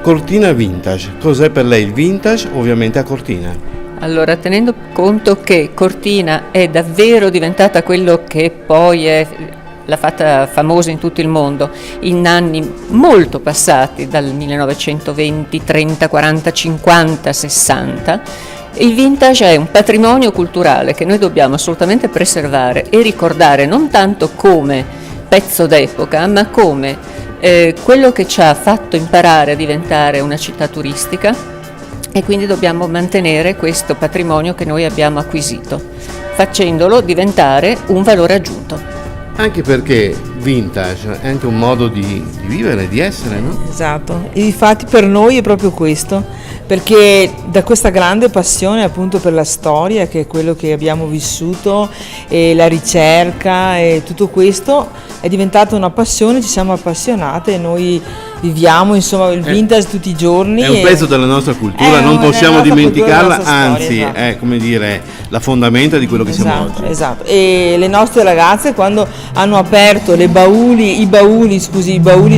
Cortina Vintage, cos'è per lei il vintage? Ovviamente a Cortina. Allora, tenendo conto che Cortina è davvero diventata quello che poi l'ha fatta famosa in tutto il mondo in anni molto passati, dal 1920, 30, 40, 50, 60, il vintage è un patrimonio culturale che noi dobbiamo assolutamente preservare e ricordare non tanto come pezzo d'epoca, ma come quello che ci ha fatto imparare a diventare una città turistica, e quindi dobbiamo mantenere questo patrimonio che noi abbiamo acquisito, facendolo diventare un valore aggiunto. Anche perché vintage è anche un modo di vivere, di essere, no? Esatto, e infatti per noi è proprio questo, perché da questa grande passione appunto per la storia, che è quello che abbiamo vissuto, e la ricerca e tutto questo è diventata una passione, ci siamo appassionate e noi viviamo insomma il vintage tutti i giorni. È un pezzo della nostra cultura, non possiamo dimenticarla, anzi esatto. È come dire la fondamenta di quello che siamo oggi. Esatto, e le nostre ragazze quando hanno aperto i bauli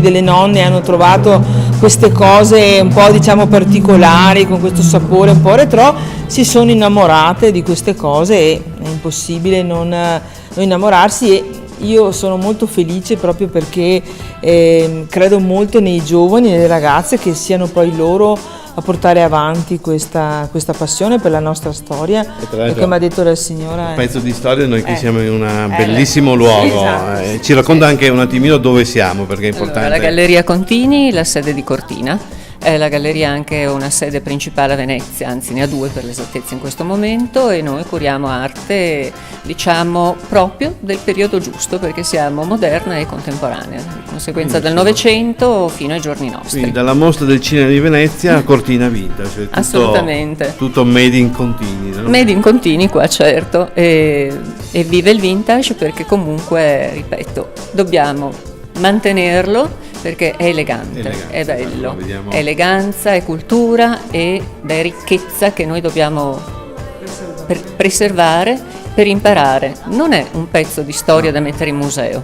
delle nonne, hanno trovato queste cose un po' diciamo particolari, con questo sapore un po' retro, si sono innamorate di queste cose e è impossibile non innamorarsi. E io sono molto felice proprio perché credo molto nei giovani, nelle ragazze, che siano poi loro a portare avanti questa passione per la nostra storia, e come ha detto la signora un pezzo di storia. Noi qui siamo in un bellissimo luogo, esatto. Ci racconta anche un attimino dove siamo, perché è importante. Allora, la Galleria Contini, la sede di Cortina. La galleria ha anche una sede principale a Venezia, anzi ne ha due per l'esattezza in questo momento, e noi curiamo arte, diciamo, proprio del periodo giusto, perché siamo moderna e contemporanea, di conseguenza dal Novecento fino ai giorni nostri. Quindi dalla mostra del cinema di Venezia a Cortina Vintage, tutto, assolutamente. Tutto made in Contini, no? Made in Contini qua, certo, e vive il vintage perché comunque, ripeto, dobbiamo mantenerlo, perché è elegante, è bello, è eleganza, è cultura ed è ricchezza che noi dobbiamo preservare per imparare. Non è un pezzo di storia da mettere in museo,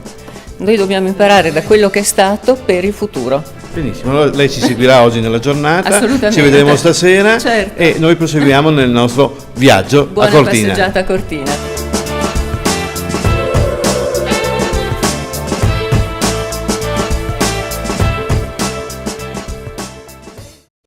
noi dobbiamo imparare da quello che è stato per il futuro. Benissimo, allora lei ci seguirà oggi nella giornata, assolutamente, ci vedremo stasera, certo. E noi proseguiamo nel nostro viaggio a Cortina. Buona passeggiata a Cortina.